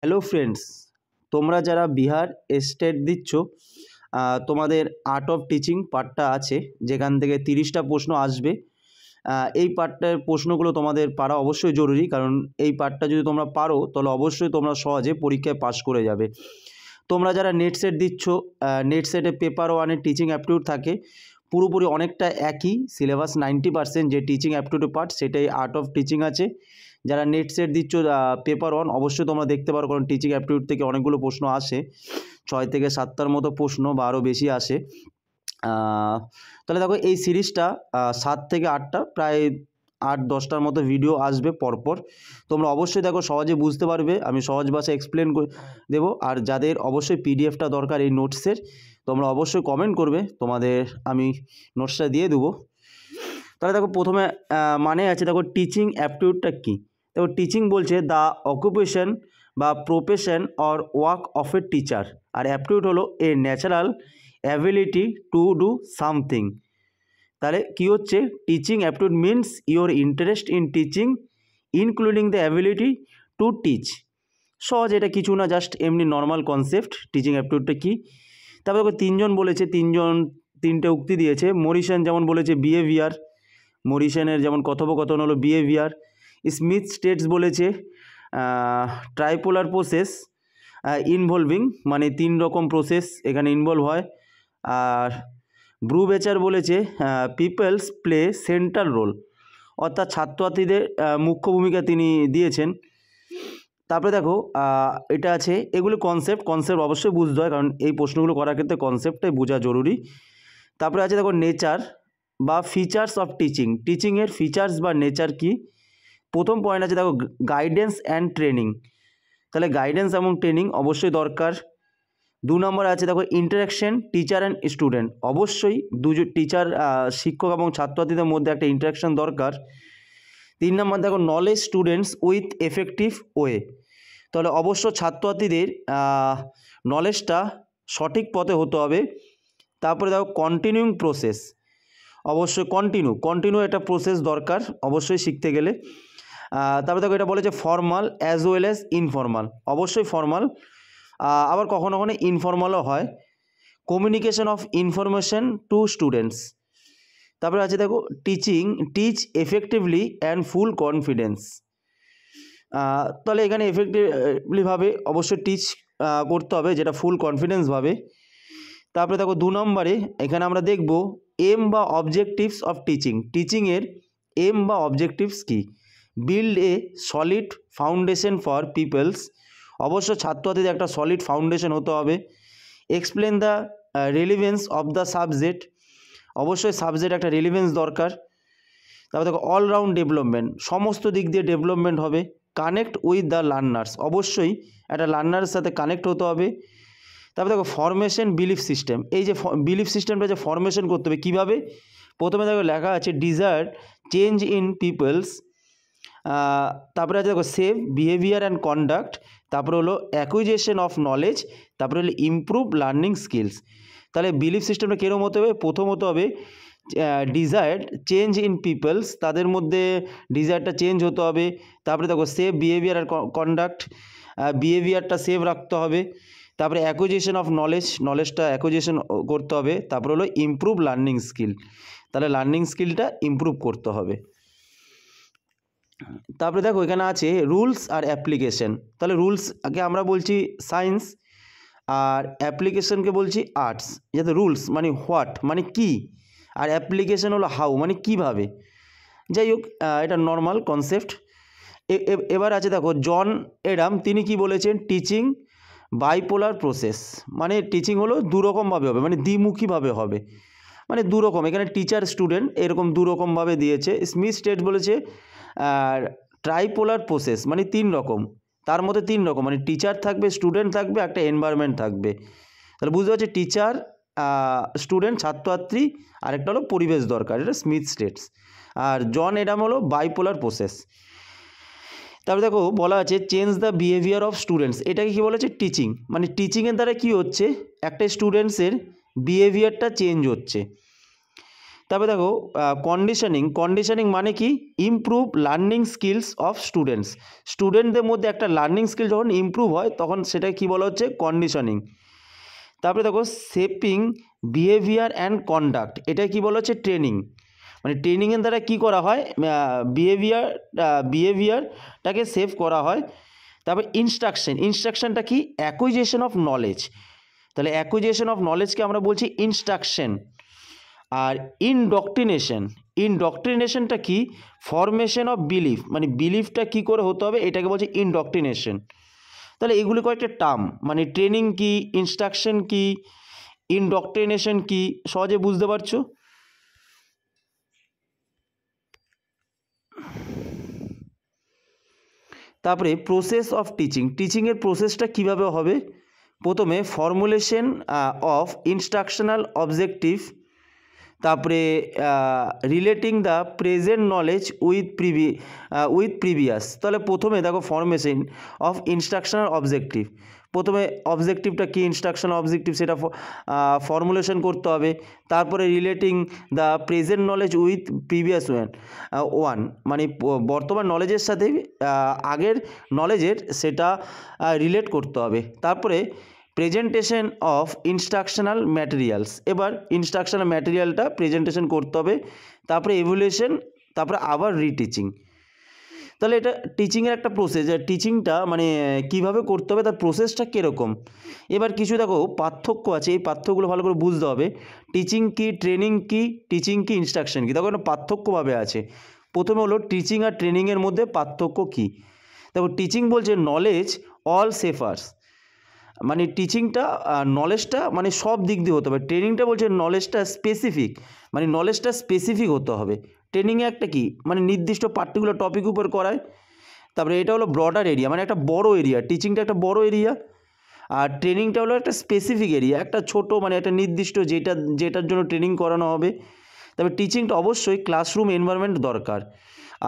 Hello friends, তোমরা যারা Bihar state দিচ্ছ তোমাদের আর্ট অফ টিচিং পার্টটা আছে, যেখান থেকে 30টা প্রশ্ন আসবে। এই পার্টটার প্রশ্নগুলো তোমাদের পারা অবশ্যই জরুরি, কারণ এই পার্টটা যদি তোমরা পারো তাহলে অবশ্যই তোমরা সহজে পরীক্ষায় পাস করে যাবে। তোমরা যারা নেট সেট দিচ্ছ, নেট সেটে পেপার ওয়ানের টিচিং অ্যাপটিটিউড থাকে, পুরোপুরি অনেকটা একই সিলেবাস। 90% যে টিচিং অ্যাপটিটিউড পার্ট সেটাই আর্ট অফ টিচিং আছে। যারা নেট সেট দিচ্ছ পেপার ওয়ান, অবশ্যই তোমরা দেখতে পারো, কারণ টিচিং অ্যাপটিটিউড থেকে অনেকগুলো প্রশ্ন আসে, 6 থেকে 7টার মতো প্রশ্ন বা আরও বেশি আসে। তাহলে দেখো এই সিরিজটা 7 থেকে 8টা, প্রায় 8-10টার মতো ভিডিও আসবে পরপর। তোমরা অবশ্যই দেখো, সহজে বুঝতে পারবে, আমি সহজ ভাষায় এক্সপ্লেন করে দেবো। আর যাদের অবশ্যই পিডিএফটা দরকার এই নোটসের, তোমরা অবশ্যই কমেন্ট করবে, তোমাদের আমি নোটসটা দিয়ে দেবো। তাহলে দেখো প্রথমে মানে আছে, দেখো টিচিং অ্যাপটিটিউডটা কী। দেখো টিচিং বলছে দ্য অকুপেশন বা profession or work of a teacher, আর অ্যাপটিটিউড হলো a natural ability to do something. তাহলে কী হচ্ছে, teaching aptitude means your interest in teaching including the ability to teach. সহজ, এটা কিছু না, জাস্ট এমনি নর্মাল কনসেপ্ট টিচিং অ্যাপটিটিউডটা কী। তারপরে দেখো তিনজন বলেছে, তিনটে উক্তি দিয়েছে। মরিসন যেমন বলেছে বিহেভিয়ার, মরিসনের যেমন কথোপকথন হলো বিহেভিয়ার। স্মিথ স্টেটস বলেছে ট্রাইপোলার প্রসেস ইনভলভিং, মানে 3 রকম প্রসেস এখানে ইনভলভ হয়। আর ব্রুবেচার বলেছে পিপলস প্লে সেন্ট্রাল রোল, অর্থাৎ ছাত্রছাত্রীদের মুখ্য ভূমিকা তিনি দিয়েছেন। তারপরে দেখো এটা আছে, এগুলো কনসেপ্ট অবশ্যই বুঝতে হয়, কারণ এই প্রশ্নগুলো করার ক্ষেত্রে কনসেপ্টটাই বোঝা জরুরি। তারপরে আছে দেখো নেচার বা ফিচার্স অফ টিচিং, টিচিংয়ের ফিচার্স বা নেচার কি। প্রথম পয়েন্ট আছে দেখো গাইডেন্স অ্যান্ড ট্রেনিং, তাহলে গাইডেন্স এবং ট্রেনিং অবশ্যই দরকার। 2 নম্বরে আছে দেখো ইন্টারাকশন টিচার অ্যান্ড স্টুডেন্ট, অবশ্যই দুজন টিচার শিক্ষক এবং ছাত্রছাত্রীদের মধ্যে একটা ইন্টারাকশন দরকার। 3 নম্বর দেখো knowledge students with effective way, তাহলে অবশ্য ছাত্রছাত্রীদের নলেজটা সঠিক পথে হতে হবে। তারপরে দেখো কন্টিনিউইং প্রসেস, অবশ্যই কন্টিনিউ একটা প্রসেস দরকার অবশ্যই শিখতে গেলে। তারপরে দেখো এটা বলে যে formal as well as informal, অবশ্যই ফর্মাল, আবার কখনো কখনো ইনফর্মালও হয়। Communication of information to students. তারপরে আছে দেখো teach effectively and full confidence, তাহলে এখানে এফেক্টিভলিভাবে অবশ্যই টিচ করতে হবে, যেটা ফুল কনফিডেন্সভাবে। তারপরে দেখো 2 নম্বরে এখানে আমরা দেখব এম বা অবজেক্টিভস অফ টিচিং, টিচিংয়ের এম বা অবজেক্টিভস কী। Build a solid foundation for pupils, অবশ্য ছাত্রছাত্রীদের একটা সলিড ফাউন্ডেশন হতে হবে। Explain the relevance of the subject, অবশ্যই সাবজেক্ট একটা রেলিভেন্স দরকার। তারপর দেখো অলরাউন্ড ডেভেলপমেন্ট, সমস্ত দিক দিয়ে ডেভেলপমেন্ট হবে। কানেক্ট উইথ দ্য লার্নার্স, অবশ্যই একটা লার্নারের সাথে কানেক্ট হতে হবে। তারপর দেখো ফরমেশন বিলিফ সিস্টেম, এই যে বিলিফ সিস্টেমটা যে ফরমেশন করতে হবে কীভাবে। প্রথমে দেখো লেখা আছে ডিজায়ার চেঞ্জ ইন পিপলস, তারপরে আছে দেখো সেভ বিহেভিয়ার অ্যান্ড কন্ডাক্ট, তারপরে হলো অ্যাকুইজিশন অফ নলেজ, তারপরে হলো ইমপ্রুভ লার্নিং স্কিলস। তাহলে বিলিফ সিস্টেমটা কীরকম হতে হবে, প্রথম হতে হবে ডিজায়ার্ড চেঞ্জ ইন পিপলস, তাদের মধ্যে ডিজায়ারটা চেঞ্জ হতে হবে। তারপরে দেখো সেভ বিহেভিয়ার আর কন্ডাক্ট, বিহেভিয়ারটা সেভ রাখতে হবে। তারপরে অ্যাকুইজিশন অফ নলেজটা অ্যাকুইজিশন করতে হবে। তারপরে হলো ইমপ্রুভ লার্নিং স্কিল, তাহলে লার্নিং স্কিলটা ইমপ্রুভ করতে হবে। তারপরে দেখো এখানে আছে রুলস আর অ্যাপ্লিকেশন, তাহলে রুলসকে আমরা বলছি সায়েন্স, আর অ্যাপ্লিকেশনকে বলছি আর্টস। যাতে রুলস মানে হোয়াট, মানে কি, আর অ্যাপ্লিকেশন হলো হাউ, মানে কিভাবে। যাই হোক, এটা নর্মাল কনসেপ্ট। এবার আছে দেখো জন এডাম, তিনি কি বলেছেন, টিচিং বাইপোলার প্রসেস, মানে টিচিং হলো দুরকমভাবে হবে, মানে দ্বিমুখীভাবে হবে, মানে দুরকম। এখানে টিচার স্টুডেন্ট এরকম দুরকমভাবে দিয়েছে। স্মিথ স্টেট বলেছে ট্রাইপোলার প্রসেস, মানে 3 রকম, তার মধ্যে 3 রকম, মানে টিচার থাকবে, স্টুডেন্ট থাকবে, একটা এনভায়রনমেন্ট থাকবে। তাহলে বুঝতে পারছি টিচার, স্টুডেন্ট, ছাত্রছাত্রী, আর একটা হলো পরিবেশ দরকার, এটা স্মিথ স্টেটস। আর জন এডাম হলো বাইপোলার প্রসেস। তারপরে দেখো বলা আছে change the behaviour of students, এটাকে কী বলেছে, টিচিং, মানে টিচিংয়ের দ্বারা কী হচ্ছে, একটা স্টুডেন্টসের বিহেভিয়ারটা চেঞ্জ হচ্ছে। তারপরে দেখো কন্ডিশনিং মানে কি, ইমপ্রুভ লার্নিং স্কিলস অফ স্টুডেন্টদের মধ্যে একটা লার্নিং স্কিল যখন ইমপ্রুভ হয় তখন সেটা কি বলা হচ্ছে, কন্ডিশনিং। তারপরে দেখো শেপিং বিহেভিয়ার অ্যান্ড কন্ডাক্ট, এটা কি বলা হচ্ছে, ট্রেনিং। মানে ট্রেনিংয়ের দ্বারা কি করা হয়, বিহেভিয়ারটাকে সেভ করা হয়। তারপর ইনস্ট্রাকশনটা কি, অ্যাকুইজিশন অফ নলেজ, তাহলে অ্যাকুইজিশন অফ নলেজকে আমরা বলছি ইনস্ট্রাকশন। আর ইনডক্ট্রিনেশনটা কি, ফরমেশন অফ বিলিফ, মানে বিলিফটা কি করে হতে হবে এটাকে বলছে ইনডক্ট্রিনেশন। তাহলে এগুলি কয়েকটা টার্ম, মানে ট্রেনিং কি, ইনস্ট্রাকশন কি, ইনডক্ট্রিনেশন কি, সহজে বুঝতে পারছো। তারপরে প্রসেস অফ টিচিংয়ের প্রসেসটা কীভাবে হবে, প্রথমে ফর্মুলেশন অফ ইনস্ট্রাকশনাল অবজেক্টিভ, তারপরে relating the present knowledge with previous. তাহলে প্রথমে দেখো ফর্মেশন অফ ইনস্ট্রাকশনাল অবজেক্টিভ, প্রথমে অবজেক্টিভটা কি, ইনস্ট্রাকশনাল অবজেক্টিভ, সেটা ফর্মুলেশন করতে হবে। তারপরে relating the present knowledge with previous one, মানে বর্তমান নলেজের সাথে আগের নলেজের সেটা রিলেট করতে হবে। তারপরে প্রেজেন্টেশন অফ ইনস্ট্রাকশনাল ম্যাটেরিয়ালস, এবার ইনস্ট্রাকশনাল ম্যাটেরিয়ালটা প্রেজেন্টেশন করতে হবে। তারপরে এভুলেশন, তারপরে আবার রিটিচিং। তাহলে এটা টিচিংয়ের একটা প্রসেস, টিচিংটা মানে কিভাবে করতে হবে, তার প্রসেসটা কীরকম। এবার কিছু দেখো পার্থক্য আছে, এই পার্থক্যগুলো ভালো করে বুঝতে হবে। টিচিং কি, ট্রেনিং কি, টিচিং কি, ইনস্ট্রাকশন কি, দেখো একটা পার্থক্যভাবে আছে। প্রথমে হলো টিচিং আর ট্রেনিংয়ের মধ্যে পার্থক্য কী। দেখো টিচিং বলছে নলেজ অল সেফার্স, মানে টিচিংটা নলেজটা মানে সব দিক দিয়ে হতে হবে। ট্রেনিংটা বলছে নলেজটা স্পেসিফিক, মানে নলেজটা স্পেসিফিক হতে হবে। ট্রেনিংয়ে একটা কি, মানে নির্দিষ্ট পার্টিকুলার টপিক উপর করায়। তারপরে এটা হলো ব্রডার এরিয়া, মানে একটা বড় এরিয়া, টিচিংটা একটা বড় এরিয়া। আর ট্রেনিংটা হলো একটা স্পেসিফিক এরিয়া, একটা ছোট, মানে একটা নির্দিষ্ট যেটার জন্য ট্রেনিং করানো হবে। তবে টিচিংটা অবশ্যই ক্লাসরুম এনভায়রনমেন্ট দরকার।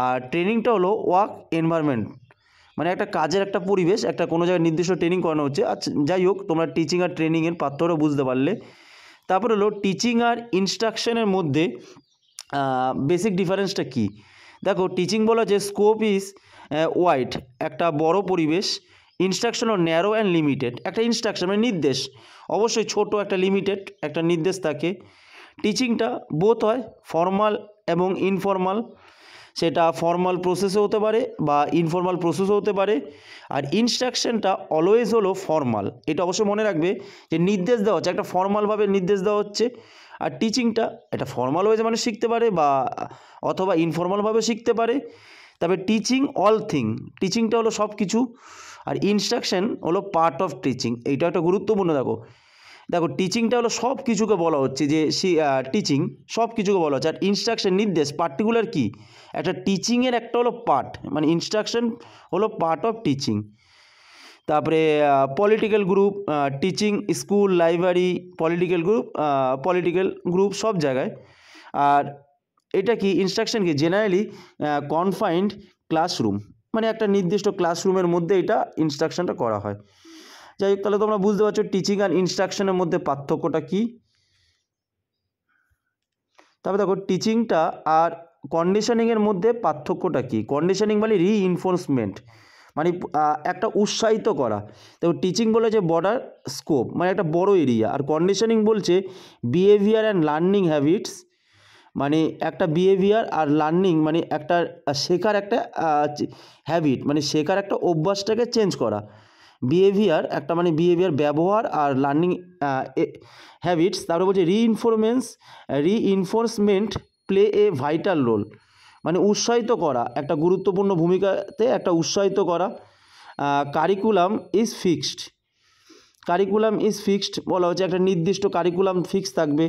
আর ট্রেনিংটা হলো ওয়ার্ক এনভায়রনমেন্ট, মানে একটা কাজের একটা পরিবেশ, একটা কোনো জায়গায় নির্দিষ্ট ট্রেনিং করানো হচ্ছে। আচ্ছা যাই হোক, তোমরা টিচিং আর ট্রেনিংয়ের পার্থক্য বুঝতে পারলে। তারপর হলো টিচিং আর ইনস্ট্রাকশনের মধ্যে বেসিক ডিফারেন্সটা কী। দেখো টিচিং বলা যে স্কোপ ইজ ওয়াইড, একটা বড় পরিবেশ। ইনস্ট্রাকশন ও ন্যারো অ্যান্ড লিমিটেড, একটা ইনস্ট্রাকশন মানে নির্দেশ অবশ্যই ছোট, একটা লিমিটেড একটা নির্দেশ থাকে। টিচিংটা বোথ হয় ফর্মাল এবং ইনফর্মাল, সেটা ফর্মাল প্রসেসও হতে পারে বা ইনফর্মাল প্রসেসও হতে পারে। আর ইনস্ট্রাকশনটা অলওয়েজ হলো ফর্মাল, এটা অবশ্যই মনে রাখবে যে নির্দেশ দেওয়া হচ্ছে, একটা ফর্মালভাবে নির্দেশ দেওয়া হচ্ছে। আর টিচিংটা এটা ফর্মাল ওয়েজে মানুষ শিখতে পারে বা অথবা ইনফর্মালভাবে শিখতে পারে। তবে টিচিং অল থিং, টিচিংটা হলো সব কিছু। আর ইনস্ট্রাকশন হলো পার্ট অফ টিচিং, এইটা একটা গুরুত্বপূর্ণ। দেখো টিচিংটা হলো সব কিছুকে বলা হচ্ছে যে টিচিং সব কিছুকে বলা হচ্ছে। আর ইনস্ট্রাকশন নির্দেশ পার্টিকুলার কি, একটা টিচিংয়ের একটা হলো পার্ট, মানে ইনস্ট্রাকশন হলো পার্ট অফ টিচিং। তারপরে political group, teaching school, library, political group সব জায়গায়। আর এটা কি ইনস্ট্রাকশন কি, জেনারেলি কনফাইন্ড ক্লাসরুম, মানে একটা নির্দিষ্ট ক্লাসরুমের মধ্যে এটা ইনস্ট্রাকশনটা করা হয়। যাই হোক, তাহলে তোমরা বুঝতে পারছো টিচিং আর ইনস্ট্রাকশনের মধ্যে পার্থক্যটা কী। তবে দেখো টিচিংটা আর কন্ডিশনিংয়ের মধ্যে পার্থক্যটা কী। কন্ডিশনিং মানে রিইনফোর্সমেন্ট, মানে একটা উৎসাহিত করা। দেখো টিচিং বলেছে বর্ডার স্কোপ, মানে একটা বড় এরিয়া। আর কন্ডিশনিং বলছে বিহেভিয়ার অ্যান্ড লার্নিং হ্যাবিটস, মানে একটা বিহেভিয়ার আর লার্নিং মানে একটা শেখার একটা হ্যাবিট, মানে শেখার একটা অভ্যাসটাকে চেঞ্জ করা। বিহেভিয়ার একটা মানে বিহেভিয়ার ব্যবহার, আর লার্নিং হ্যাবিটস। তারপরে বলছে reinforcement play a vital role, মানে উৎসাহিত করা একটা গুরুত্বপূর্ণ ভূমিকাতে, একটা উৎসাহিত করা। কারিকুলাম ইজ ফিক্সড বলা হচ্ছে, একটা নির্দিষ্ট কারিকুলাম ফিক্স থাকবে।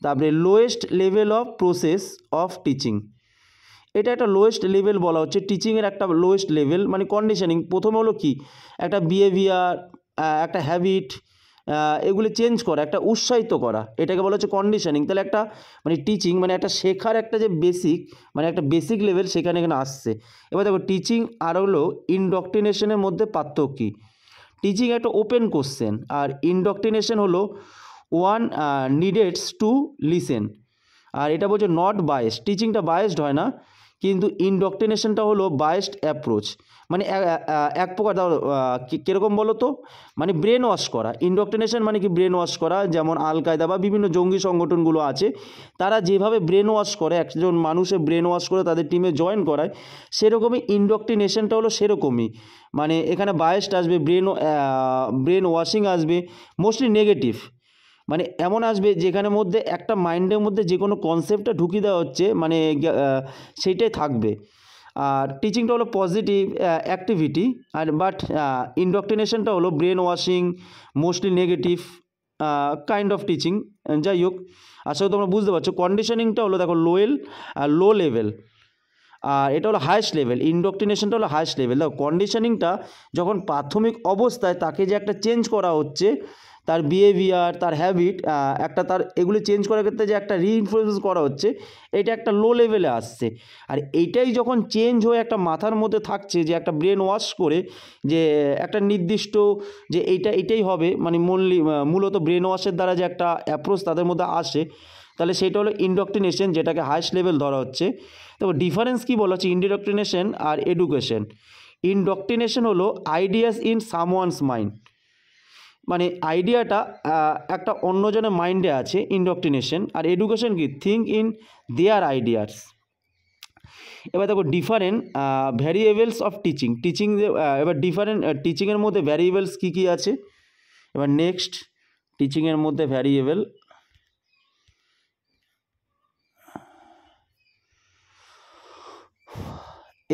তারপরে lowest level of process of teaching, এটা একটা লোয়েস্ট লেভেল বলা হচ্ছে, টিচিংয়ের একটা লোয়েস্ট লেভেল। মানে কন্ডিশনিং প্রথমে হলো কি, একটা বিহেভিয়ার, একটা হ্যাবিট, এগুলি চেঞ্জ করা, একটা উৎসাহিত করা, এটাকে বলা হচ্ছে কন্ডিশনিং। তাহলে একটা মানে টিচিং মানে একটা শেখার একটা যে বেসিক, মানে একটা বেসিক লেভেল সেখানে এখানে আসছে। এবার দেখো টিচিং আর হলো ইনডক্ট্রিনেশনের মধ্যে পার্থক্য কী। টিচিং একটা ওপেন কোশ্চেন, আর ইনডক্ট্রিনেশন হলো ওয়ান নিডেডস টু লিসেন। আর এটা বলছে নট বায়াসড, টিচিংটা বায়াসড হয় না, কিন্তু ইনডক্ট্রিনেশনটা হলো বায়াসড অ্যাপ্রোচ, মানে এক প্রকার কীরকম বলো তো, মানে ব্রেন ওয়াশ করা। ইনডক্ট্রিনেশন মানে কি ব্রেন ওয়াশ করা, যেমন আল কায়দা বা বিভিন্ন জঙ্গি সংগঠনগুলো আছে, তারা যেভাবে ব্রেন ওয়াশ করে, একজন মানুষের ব্রেন ওয়াশ করে তাদের টিমে জয়েন করায়, সেরকমই ইনডক্ট্রিনেশনটা হলো সেরকমই। মানে এখানে বায়াসড আসবে, ব্রেন ওয়াশিং আসবে, মোস্টলি নেগেটিভ, মানে এমন আসবে যেখানের মধ্যে একটা মাইন্ডের মধ্যে যে কোনো কনসেপ্টটা ঢুকিয়ে দেওয়া হচ্ছে, মানে সেইটাই থাকবে। আর টিচিংটা হলো পজিটিভ অ্যাক্টিভিটি, আর বাট ইনডক্ট্রিনেশনটা হলো brain washing, mostly negative kind of teaching. যাই হোক, আসলে তোমরা বুঝতে পারছো। কন্ডিশনিংটা হলো দেখো লো লেভেল, আর এটা হলো হায়েস্ট লেভেল। ইনডক্ট্রিনেশনটা হলো হায়েস্ট লেভেল। দেখো কন্ডিশনিংটা যখন প্রাথমিক অবস্থায় তাকে যে একটা চেঞ্জ করা হচ্ছে, তার বিহেভিয়ার, তার হ্যাবিট, তার এগুলি চেঞ্জ করার ক্ষেত্রে যে একটা রিইনফোর্স করা হচ্ছে, এটা একটা লো লেভেলে আসছে। আর এইটাই যখন চেঞ্জ হয়ে একটা মাথার মধ্যে থাকছে, যে একটা ব্রেন ওয়াশ করে, যে একটা নির্দিষ্ট যে এইটাই হবে, মানে মূলত ব্রেন ওয়াশের দ্বারা যে একটা অ্যাপ্রোচ তাদের মধ্যে আসে, তাহলে সেটা হলো ইনডক্ট্রিনেশন, যেটাকে হাইস্ট লেভেল ধরা হচ্ছে। তো ডিফারেন্স কী বলা হচ্ছে ইনডক্ট্রিনেশন আর এডুকেশন। ইনডক্ট্রিনেশন হলো আইডিয়াস ইন সামওয়ানস মাইন্ড, মানে আইডিয়াটা একটা অন্যজনের মাইন্ডে আছে, ইনডক্ট্রিনেশন। আর এডুকেশন কি থিঙ্ক ইন দেয়ার আইডিয়াস। এবার দেখো ডিফারেন্ট ভ্যারিয়েবলস অফ টিচিং এবার ডিফারেন্ট টিচিংয়ের মধ্যে ভ্যারিয়েবলস কী কী আছে। এবার নেক্সট, টিচিংয়ের মধ্যে ভ্যারিয়েবল,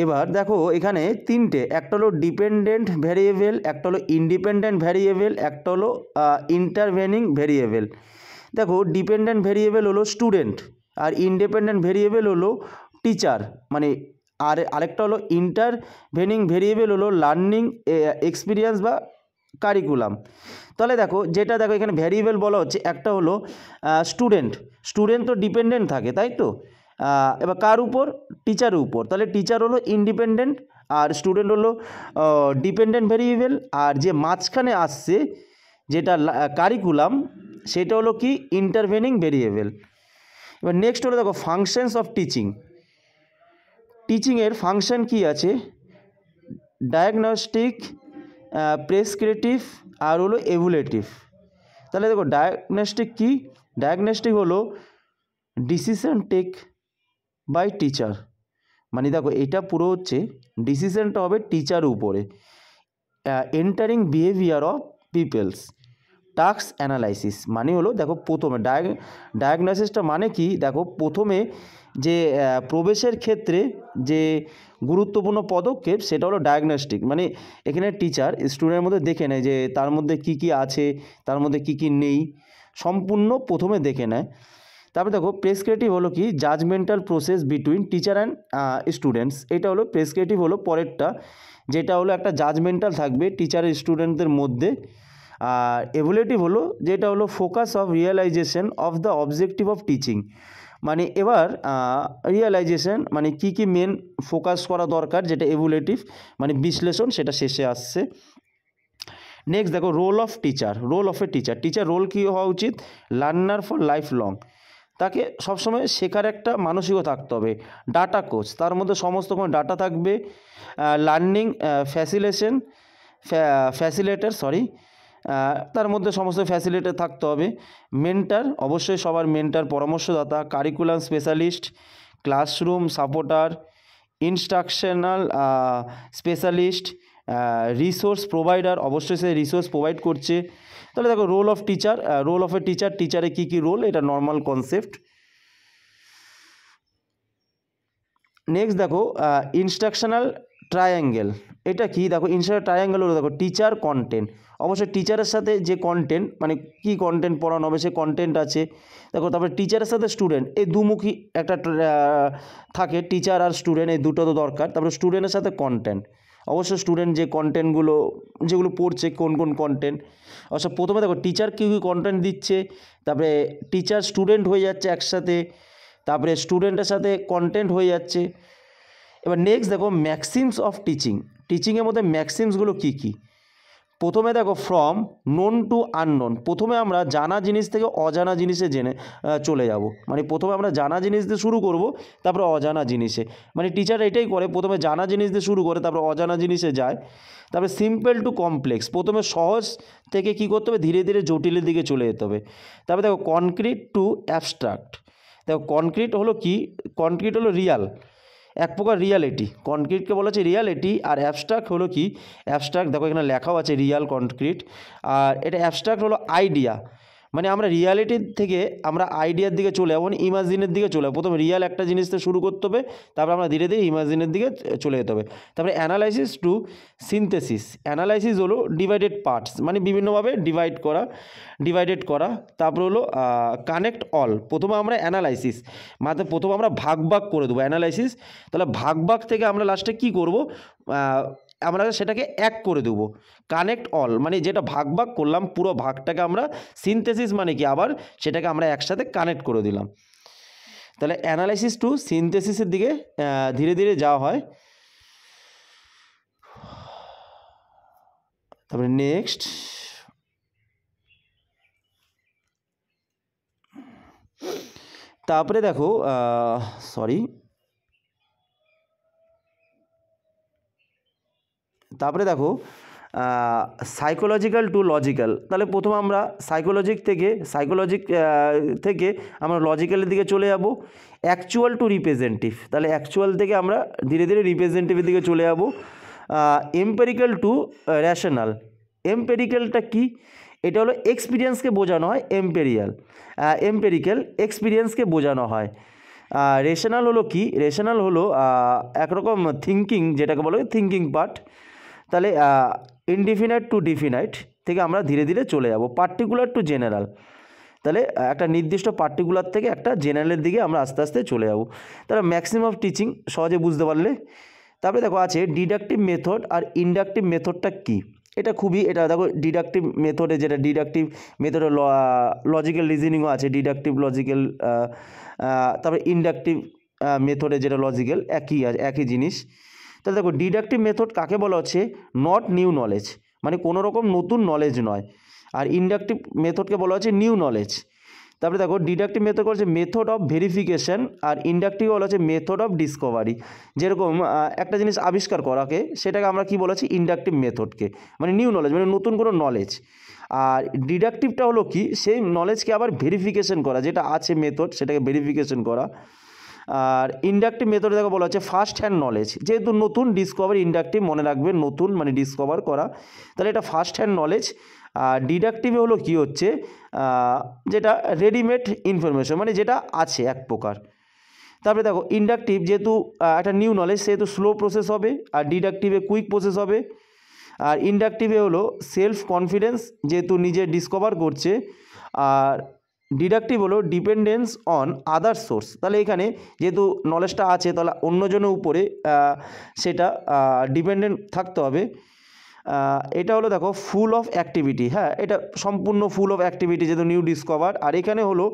এবার দেখো এখানে তিনটে, একটা হলো ডিপেন্ডেন্ট ভ্যারিয়েবল, একটা হলো ইন্ডিপেন্ডেন্ট ভ্যারিয়েবল, একটা হলো ইন্টারভেনিং ভ্যারিয়েবল। দেখো ডিপেন্ডেন্ট ভ্যারিয়েবল হলো স্টুডেন্ট, আর ইন্ডিপেন্ডেন্ট ভ্যারিয়েবল হলো টিচার, মানে আরেকটা হলো ইন্টারভেনিং ভ্যারিয়েবল হলো লার্নিং এক্সপিরিয়েন্স বা কারিকুলাম। তাহলে দেখো এখানে ভ্যারিয়েবল বলা হচ্ছে, একটা হলো স্টুডেন্ট তো ডিপেন্ডেন্ট থাকে, তাই তো। এবার কার উপর? টিচারের উপর। তাহলে টিচার হলো ইন্ডিপেন্ডেন্ট আর স্টুডেন্ট হলো ডিপেন্ডেন্ট ভ্যারিয়েবল। আর যে মাঝখানে আসছে যেটা কারিকুলাম, সেটা হলো কি ইন্টারভেনিং ভ্যারিয়েবল। এবার নেক্সট হলো দেখো ফাংশনস অফ টিচিংয়ের ফাংশন কি আছে, ডায়াগনস্টিক, প্রেসক্রিপটিভ আর হলো এভুলেটিভ। তাহলে দেখো ডায়াগনস্টিক হলো ডিসিশন টেক বাই টিচার, মানে দেখো এটা পুরো হচ্ছে ডিসিশনটা হবে টিচার উপরে। Entering behaviour of pupils, task analysis মানে হলো দেখো প্রথমে ডায়াগনোসিসটা মানে কি, দেখো প্রথমে যে প্রবেশের ক্ষেত্রে যে গুরুত্বপূর্ণ পদক্ষেপ, সেটা হলো ডায়াগনস্টিক। মানে এখানে টিচার স্টুডেন্টের মধ্যে দেখে নেয় যে তার মধ্যে কি কি আছে, তার মধ্যে কি কি নেই, সম্পূর্ণ প্রথমে দেখে নেয়। তারপরে দেখো প্রেসক্রিপটিভ হলো কি judgemental process between teacher and students. এটা হলো প্রেসক্রিপটিভ হলো পরেরটা, যেটা হলো একটা জাজমেন্টাল থাকবে টিচার স্টুডেন্টদের মধ্যে। আর এভুলেটিভ হলো যেটা হলো focus of realisation of the objective of teaching, মানে এবার রিয়েলাইজেশন মানে কি কি মেন ফোকাস করা দরকার, যেটা এভুলেটিভ মানে বিশ্লেষণ, সেটা শেষে আসছে। নেক্সট দেখো role of a teacher role কী হওয়া উচিত, লার্নার ফর লাইফ লং, তাকে সবসময় শেখার একটা মানসিকতা থাকতে হবে। ডাটা কোচ, তার মধ্যে সমস্ত কোনো ডাটা থাকবে। লার্নিং ফ্যাসিলিটেটর তার মধ্যে সমস্ত ফ্যাসিলিটেটর থাকতে হবে। মেন্টার, অবশ্যই সবার মেন্টার, পরামর্শদাতা। Curriculum specialist, classroom supporter, instructional specialist, resource provider, অবশ্যই সে রিসোর্স প্রোভাইড করছে। তাহলে দেখো রোল অফ এ টিচারে কী কী রোল, এটা নর্মাল কনসেপ্ট। নেক্সট দেখো ইনস্ট্রাকশনাল ট্রায়াঙ্গেল, এটা কি, দেখো ইনস্ট্রাকশনাল ট্রায়াঙ্গেল হলো দেখো টিচার কন্টেন্ট, অবশ্যই টিচারের সাথে যে কন্টেন্ট, মানে কী কন্টেন্ট পড়ানো হবে সে কন্টেন্ট আছে। দেখো তারপরে টিচারের সাথে স্টুডেন্ট, এই দুমুখী একটা থাকে, টিচার আর স্টুডেন্ট এই দুটো তো দরকার। তারপরে স্টুডেন্টের সাথে কন্টেন্ট, অবশ্যই স্টুডেন্ট যে কন্টেন্টগুলো যেগুলো পড়ছে কোন কন্টেন্ট, অবশ্য প্রথমে দেখো টিচার কী কী কন্টেন্ট দিচ্ছে, তারপরে টিচার স্টুডেন্ট হয়ে যাচ্ছে একসাথে, তারপরে স্টুডেন্টের সাথে কন্টেন্ট হয়ে যাচ্ছে। এবার নেক্সট দেখো ম্যাক্সিমস অফ টিচিংয়ের মধ্যে ম্যাক্সিমসগুলো কী কী। প্রথমে দেখো ফ্রম নোন টু আননোন, প্রথমে আমরা জানা জিনিস থেকে অজানা জিনিসে চলে যাব, মানে প্রথমে আমরা জানা জিনিস দিয়ে শুরু করব, তারপরে অজানা জিনিসে, মানে টিচার এটাই করে, প্রথমে জানা জিনিস দিয়ে শুরু করে তারপরে অজানা জিনিসে যায়। তারপরে সিম্পল টু কমপ্লেক্স, প্রথমে সহজ থেকে কী করতে হবে, ধীরে ধীরে জটিলের দিকে চলে যেতে হবে। তারপরে দেখো কনক্রিট টু অ্যাবস্ট্রাক্ট, দেখো কনক্রিট হলো কি, কনক্রিট হলো রিয়াল, এক প্রকার রিয়ালিটি, কনক্রিটকে বলা হচ্ছে রিয়ালিটি। আর অ্যাবস্ট্রাক্ট হলো কি, অ্যাবস্ট্রাক্ট দেখো এখানে লেখাও আছে রিয়াল কনক্রিট, আর এটা অ্যাবস্ট্রাক্ট হলো আইডিয়া, মানে আমরা রিয়ালিটির থেকে আমরা আইডিয়ার দিকে চলে যাবো, ইমাজিনের দিকে চলে যাবো। প্রথমে রিয়াল একটা জিনিস থেকে শুরু করতে হবে, তারপর আমরা ধীরে ধীরে ইমাজিনের দিকে চলে যেতে হবে। তারপরে অ্যানালাইসিস টু সিনথেসিস, অ্যানালাইসিস হলো ডিভাইডেড পার্টস, মানে বিভিন্নভাবে ডিভাইডেড করা। তারপর হলো কানেক্ট অল, প্রথমে আমরা অ্যানালাইসিস, মানে প্রথমে আমরা ভাগ করে দেবো অ্যানালাইসিস, তাহলে ভাগ থেকে আমরা লাস্টে কী করব, আমরা সেটাকে এক করে দেবো। কানেক্ট অল মানে যেটা ভাগ করলাম পুরো ভাগটাকে আমরা, সিনথেসিস মানে কি আবার সেটাকে আমরা একসাথে কানেক্ট করে দিলাম। তাহলে অ্যানালাইসিস টু সিনথেসিসের দিকে ধীরে ধীরে যাওয়া হয়। তারপরে নেক্সট তারপরে দেখো সাইকোলজিক্যাল টু লজিক্যাল, তাহলে প্রথম আমরা সাইকোলজি থেকে আমরা লজিক্যালের দিকে চলে যাব। অ্যাকচুয়াল টু রিপ্রেজেন্টেটিভ, তাহলে অ্যাকচুয়াল থেকে আমরা ধীরে ধীরে রিপ্রেজেন্টেটিভের দিকে চলে যাব। এম্পেরিক্যাল টু র্যাশনাল, এম্পেরিক্যালটা কি, এটা হলো এক্সপিরিয়েন্সকে বোঝানো হয়, এম্পেরিক্যাল এক্সপিরিয়েন্সকে বোঝানো হয়। রেশনাল হলো কি, রেশনাল হলো একরকম থিঙ্কিং, যেটাকে বলা হয় থিঙ্কিং পার্ট। তাহলে ইনডিফিনাইট টু ডিফিনাইট থেকে আমরা ধীরে ধীরে চলে যাব। পার্টিকুলার টু জেনারেল, তাহলে একটা নির্দিষ্ট পার্টিকুলার থেকে একটা জেনারেলের দিকে আমরা আস্তে আস্তে চলে যাব। তাহলে ম্যাক্সিমাম অফ টিচিং সহজে বুঝতে পারলে। তারপরে দেখো আছে ডিডাকটিভ মেথড আর ইন্ডাকটিভ মেথডটা কী, এটা দেখো ডিডাকটিভ মেথডে, যেটা ডিডাকটিভ মেথডে লজিক্যাল রিজনিংও আছে, ডিডাকটিভ লজিক্যাল, তারপরে ইন্ডাকটিভ মেথডে যেটা লজিক্যাল, একই জিনিস। তাহলে দেখো ডিডাকটিভ মেথড কাকে বলা হচ্ছে, নট নিউ নলেজ, মানে কোনো রকম নতুন নলেজ নয়। আর ইন্ডাকটিভ মেথডকে বলা হচ্ছে নিউ নলেজ। তারপরে দেখো ডিডাকটিভ মেথড হচ্ছে মেথড অফ ভেরিফিকেশন, আর ইন্ডাকটিভ বলা হচ্ছে মেথড অফ ডিসকভারি। যেরকম একটা জিনিস আবিষ্কার করাকে, সেটাকে আমরা কি বলা হচ্ছে ইন্ডাকটিভ মেথডকে, মানে নিউ নলেজ, মানে নতুন কোনো নলেজ। আর ডিডাকটিভটা হলো কি, সেই নলেজকে আবার ভেরিফিকেশন করা, যেটা আছে মেথড সেটাকে ভেরিফিকেশন করা। আর ইন্ডাকটিভ মেথডে দেখো বলা হচ্ছে ফার্স্ট হ্যান্ড নলেজ, যেহেতু নতুন ডিসকভার, ইন্ডাকটিভ মনে রাখবে নতুন মানে ডিসকভার করা, তাহলে এটা ফার্স্ট হ্যান্ড নলেজ। আর ডিডাকটিভে হলো কি হচ্ছে, যেটা রেডিমেড ইনফরমেশন, মানে যেটা আছে এক প্রকার। তারপরে দেখো ইন্ডাকটিভ যেহেতু একটা নিউ নলেজ, সেহেতু স্লো প্রসেস হবে, আর ডিডাকটিভে কুইক প্রসেস হবে। আর ইন্ডাকটিভে হলো সেলফ কনফিডেন্স, যেহেতু নিজে ডিসকভার করছে। আর ডিডাকটিভ হলো ডিপেন্ডেন্স অন আদার সোর্স, তাহলে এখানে যেহেতু নলেজটা আছে, তাহলে অন্যজনের উপরে সেটা ডিপেন্ডেন্ট থাকতে হবে। এটা হলো দেখো ফুল অফ অ্যাক্টিভিটি, হ্যাঁ এটা সম্পূর্ণ ফুল অফ অ্যাক্টিভিটি যেহেতু নিউ ডিসকভার। আর এখানে হলো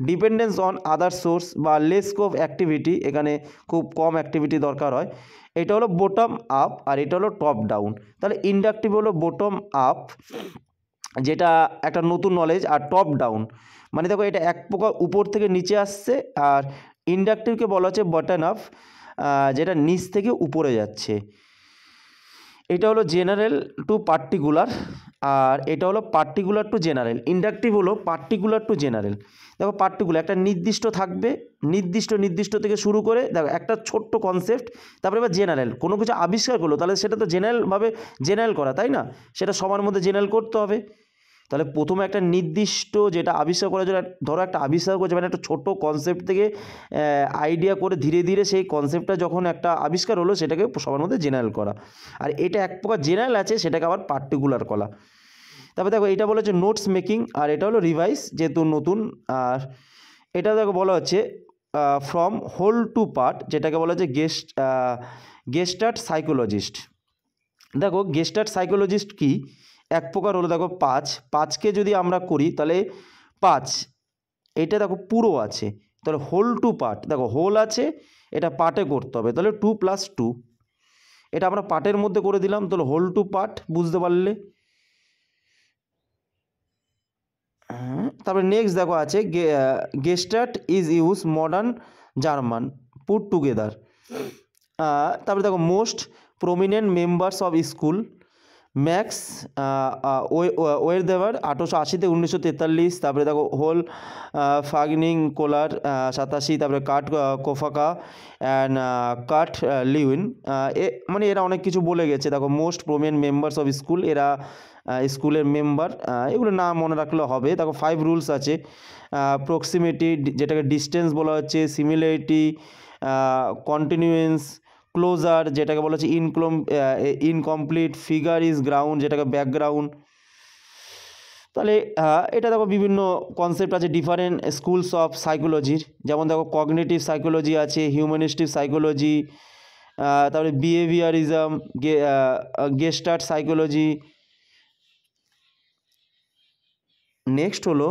ডিপেন্ডেন্স অন আদার সোর্স বা লেস স্কোপ অ্যাক্টিভিটি, এখানে খুব কম অ্যাক্টিভিটি দরকার হয়। এটা হলো বটম আপ, আর এটা হলো টপ ডাউন। তাহলে ইন্ডাকটিভ হলো বটম আপ, যেটা একটা নতুন নলেজ, আর টপ ডাউন মানে দেখো এটা এক প্রকার উপর থেকে নিচে আসছে। আর ইন্ডাকটিভকে বলা হচ্ছে বটম আপ, যেটা নিচ থেকে উপরে যাচ্ছে। এটা হলো জেনারেল টু পার্টিকুলার, আর এটা হলো পার্টিকুলার টু জেনারেল। ইন্ডাকটিভ হলো পার্টিকুলার টু জেনারেল। দেখো পার্টিকুলার একটা নির্দিষ্ট থাকবে, নির্দিষ্ট থেকে শুরু করে দেখো একটা ছোট্ট কনসেপ্ট, তারপরে এবার জেনারেল কোনো কিছু আবিষ্কার করলো, তাহলে সেটা তো জেনারেল করা, তাই না, সেটা সবার মধ্যে জেনারেল করতে হবে। তাহলে প্রথমে একটা নির্দিষ্ট যেটা আবিষ্কার করার জন্য, ধরো একটা আবিষ্কার করছে, মানে একটা ছোটো কনসেপ্ট থেকে আইডিয়া করে ধীরে ধীরে সেই কনসেপ্টটা যখন একটা আবিষ্কার হলো, সেটাকে সবার মধ্যে জেনারেল করা। আর এটা এক প্রকার জেনারেল আছে, সেটাকে আবার পার্টিকুলার করা। তারপরে দেখো এটা বলা হচ্ছে নোটস মেকিং, আর এটা হলো রিভাইস, যেহেতু নতুন। আর এটা দেখো বলা হচ্ছে ফ্রম হোল টু পার্ট, যেটাকে বলা হচ্ছে গেস্টার্ট সাইকোলজিস্ট। দেখো গেস্টার্ট সাইকোলজিস্ট কি, এক প্রকার হলো দেখো পাঁচকে যদি আমরা করি, তাহলে 5 এটা দেখো পুরো আছে, তাহলে হোল টু পার্ট, দেখো হোল আছে, এটা পার্টে করতে হবে, তাহলে 2 + 2, এটা আমরা পার্টের মধ্যে করে দিলাম, তাহলে হোল টু পার্ট, বুঝতে পারলে। তারপরে নেক্সট দেখো আছে gestalt is use modern German put together. তারপরে দেখো most prominent members of school Max ওয়ের দেওয়ার 1880 থেকে 1943। তারপরে দেখো হোল ফাগনিং কোলার 87। তারপরে কাট কোফাকা অ্যান্ড কাট লিউইন, মানে এরা অনেক কিছু বলে গেছে। দেখো most prominent members of school, এরা স্কুলের মেম্বার, এগুলো না মনে রাখলে হবে। দেখো 5 রুলস আছে, প্রক্সিমিটি যেটাকে ডিস্টেন্স বলা হচ্ছে, সিমিলারিটি, কন্টিনিউয়েন্স, ক্লোজার যেটাকে বলা হচ্ছে ইনকমপ্লিট, ফিগার ইজ গ্রাউন্ড যেটাকে ব্যাকগ্রাউন্ড। তাহলে এটা দেখো বিভিন্ন কনসেপ্ট আছে ডিফারেন্ট স্কুলস অফ সাইকোলজির, যেমন দেখো কগনিটিভ সাইকোলজি আছে, হিউম্যানিস্টিক সাইকোলজি, তারপরে বিহেভিয়ারিজম, গেস্টার্ট সাইকোলজি। নেক্সট হলো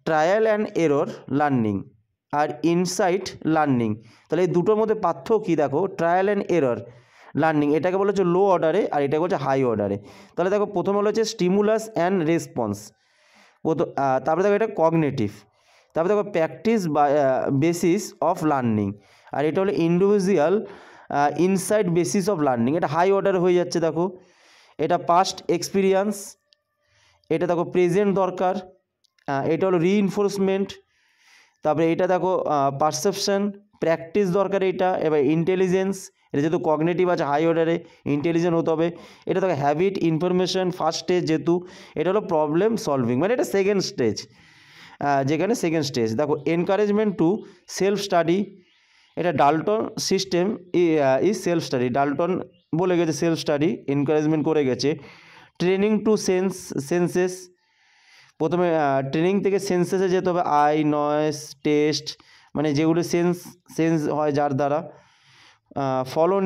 ট্রায়াল অ্যান্ড এরর লার্নিং আর ইনসাইট লার্নিং। তাহলে এই দুটোর মধ্যে পার্থক্য কী দেখো, ট্রায়াল অ্যান্ড এরর লার্নিং এটাকে বলা হচ্ছে লো অর্ডারে আর এটাকে বলছে হাই অর্ডারে। তাহলে দেখো প্রথমে হলো হচ্ছে স্টিমুলাস অ্যান্ড রেসপন্স, তারপরে দেখো এটা কগনিটিভ, তারপরে দেখো প্র্যাকটিস বা বেসিস অফ লার্নিং, আর এটা হলো individual insight basis of learning, এটা হাই অর্ডার হয়ে যাচ্ছে। দেখো এটা পাস্ট এক্সপিরিয়েন্স, এটা দেখো প্রেজেন্ট দরকার, এটা হলো রিইনফোর্সমেন্ট, তারপরে এটা দেখো পারসেপশন, প্র্যাকটিস দরকার এটা। এবার ইন্টেলিজেন্স, এটা যেহেতু কগনিটিভ আছে হাই অর্ডারে, ইন্টেলিজেন্ট হতে হবে। এটা দেখো হ্যাবিট, ইনফরমেশন ফার্স্ট স্টেজ, যেহেতু এটা হলো প্রবলেম সলভিং, মানে এটা সেকেন্ড স্টেজ, যেখানে সেকেন্ড স্টেজ। দেখো এনকারেজমেন্ট টু সেলফ স্টাডি, এটা Dalton system is self study, Dalton বলে গেছে সেলফ স্টাডি, এনকারেজমেন্ট করে গেছে। ট্রেনিং টু সেন্সেস, প্রথমে ট্রেনিং থেকে সেন্সেসে যেতে হবে, আই, নয়েস, টেস্ট, মানে যেগুলো সেন্স হয় যার দ্বারা। ফলো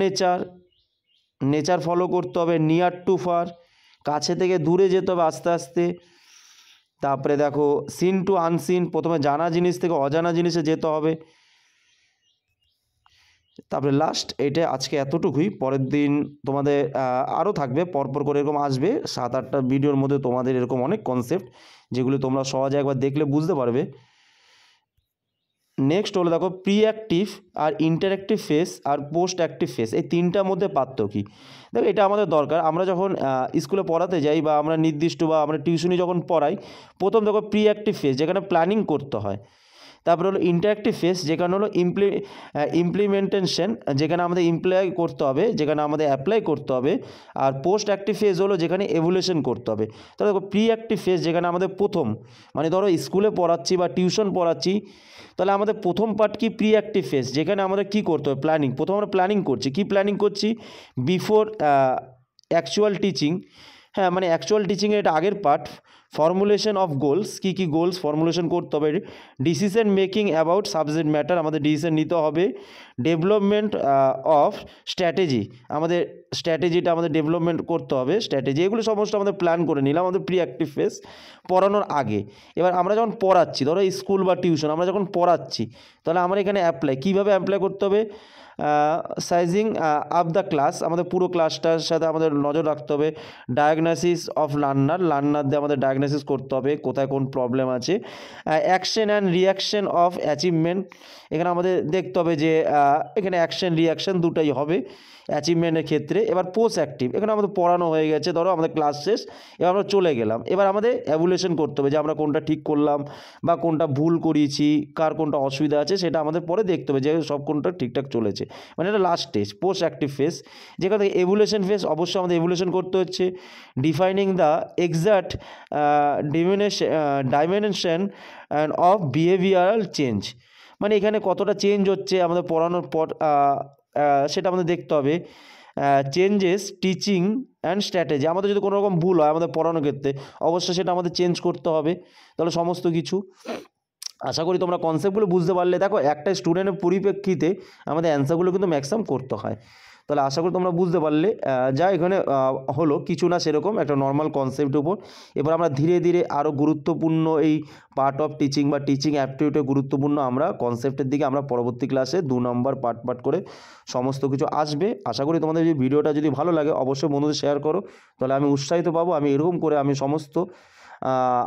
নেচার ফলো করতে হবে। নিয়ার টু ফার, কাছে থেকে দূরে যেতে হবে আস্তে আস্তে। তারপরে দেখো সিন টু আনসিন, প্রথমে জানা জিনিস থেকে অজানা জিনিসে যেতে হবে। তারপরে লাস্ট, এটা আজকে এতটুকুই, পরের দিন তোমাদের আরও থাকবে, পরপর করে এরকম আসবে 7-8টা ভিডিওর মধ্যে তোমাদের এরকম অনেক কনসেপ্ট যেগুলো তোমরা সহজে একবার দেখলে বুঝতে পারবে। নেক্সট হলো দেখো প্রি অ্যাক্টিভ আর ইন্টারঅ্যাক্টিভ ফেস আর পোস্ট অ্যাক্টিভ ফেস, এই তিনটার মধ্যে পার্থক্য কী দেখো, এটা আমাদের দরকার। আমরা যখন স্কুলে পড়াতে যাই বা আমরা নির্দিষ্ট বা আমরা টিউশনি যখন পড়াই, প্রথম দেখো প্রি অ্যাক্টিভ ফেস যেখানে প্ল্যানিং করতে হয়, তারপরে হলো ইন্টারঅ্যাক্টিভ ফেস যেখানে হলো ইমপ্লিমেন্টেশন, যেখানে আমাদের ইমপ্লয় করতে হবে, যেখানে আমাদের অ্যাপ্লাই করতে হবে। আর পোস্ট অ্যাক্টিভ ফেজ হলো যেখানে এভুলেশন করতে হবে। তাহলে দেখো প্রি অ্যাক্টিভ ফেজ যেখানে আমাদের প্রথম, মানে ধরো স্কুলে পড়াচ্ছি বা টিউশন পড়াচ্ছি, তাহলে আমাদের প্রথম পার্ট কি প্রি অ্যাক্টিভ ফেজ, যেখানে আমাদের কী করতে হবে, প্ল্যানিং। প্রথম আমরা প্ল্যানিং করছি, কী প্ল্যানিং করছি, বিফোর অ্যাকচুয়াল টিচিং, হ্যাঁ মানে অ্যাকচুয়াল টিচিংয়ের এটা আগের পার্ট। ফর্মুলেশন অফ গোলস, কী কী গোলস ফর্মুলেশন করতে হবে। Decision making about subject matter, আমাদের ডিসিশন নিতে হবে। ডেভেলপমেন্ট অফ স্ট্র্যাটেজি, আমাদের স্ট্র্যাটেজিটা আমাদের ডেভেলপমেন্ট করতে হবে, স্ট্র্যাটেজি, এগুলো সমস্ত আমাদের প্ল্যান করে নিলাম আমাদের প্রি অ্যাক্টিভ ফেজ পড়ানোর আগে। এবার আমরা যখন পড়াচ্ছি, ধরো স্কুল বা টিউশন আমরা যখন পড়াচ্ছি, তাহলে আমরা এখানে অ্যাপ্লাই, কীভাবে অ্যাপ্লাই করতে হবে, সাইজিং আপ দ্য ক্লাস, আমাদের পুরো ক্লাসটার সাথে আমাদের নজর রাখতে হবে। ডায়াগনোসিস অফ লার্নার দিয়ে আমাদের ডায়াগনোসিস করতে হবে কোথায় কোন প্রবলেম আছে। Action and reaction of achievement, এখানে আমাদের দেখতে হবে যে এখানে অ্যাকশন রিয়াকশন দুটাই হবে অ্যাচিভমেন্টের ক্ষেত্রে। এবার পোস্ট অ্যাক্টিভ, এখানে আমাদের পড়ানো হয়ে গেছে, ধরো আমাদের ক্লাস শেষ, এবার আমরা চলে গেলাম, এবার আমাদের অ্যাভুলেশন করতে হবে যে আমরা কোনটা ঠিক করলাম বা কোনটা ভুল করিয়েছি, কার কোনটা অসুবিধা আছে, সেটা আমাদের পরে দেখতে হবে যে সব কোনটা ঠিকঠাক চলেছে, মানে এটা last stage post active phase. যেখান থেকে এভুলেশন ফেজ, অবশ্যই আমাদের এভুলেশন করতে হচ্ছে। Defining the exact dimension of behavioural change, মানে এখানে কতটা চেঞ্জ হচ্ছে আমাদের পড়ানোর পর, সেটা আমাদের দেখতে হবে। চেঞ্জেস টিচিং অ্যান্ড স্ট্র্যাটেজি, আমাদের যদি কোনো রকম ভুল হয় আমাদের পড়ানোর ক্ষেত্রে, অবশ্যই সেটা আমাদের চেঞ্জ করতে হবে। তাহলে সমস্ত কিছু আশা করি তোমরা কনসেপ্টগুলো বুঝতে পারলে। দেখো একটা স্টুডেন্টের পরিপ্রেক্ষিতে আমাদের অ্যান্সারগুলো কিন্তু ম্যাক্সিমাম করতে হয়। তাহলে আশা করি তোমরা বুঝতে পারলে যা এখানে হলো কিছু না সেরকম একটা নর্মাল কনসেপ্টের উপর। এবার আমরা ধীরে ধীরে আরও গুরুত্বপূর্ণ এই পার্ট অফ টিচিং বা টিচিং অ্যাপটিটিউডে গুরুত্বপূর্ণ আমরা কনসেপ্টের দিকে আমরা পরবর্তী ক্লাসে 2 নম্বর পার্ট করে সমস্ত কিছু আসবে। আশা করি তোমাদের এই ভিডিওটা যদি ভালো লাগে অবশ্যই বন্ধুদের শেয়ার করো, তাহলে আমি উৎসাহিত পাবো। আমি এরকম করে আমি সমস্ত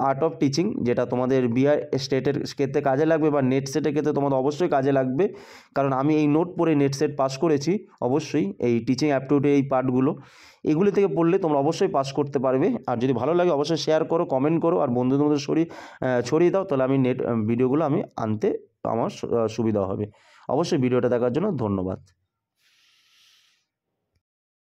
আর্ট অফ টিচিং যেটা তোমাদের বিহার স্টেটের ক্ষেত্রে কাজে লাগবে বা নেট সেটের ক্ষেত্রে তোমাদের অবশ্যই কাজে লাগবে, কারণ আমি এই নোট পড়ে নেট সেট পাস করেছি। অবশ্যই এই টিচিং অ্যাপটিটিউডে এই পার্টগুলো এগুলি থেকে পড়লে তোমরা অবশ্যই পাস করতে পারবে। আর যদি ভালো লাগে অবশ্যই শেয়ার করো, কমেন্ট করো, আর বন্ধুদের মধ্যে ছড়িয়ে দাও, তাহলে আমি ভিডিওগুলো আমি আনতে আমার সুবিধা হবে। অবশ্যই ভিডিওটা দেখার জন্য ধন্যবাদ।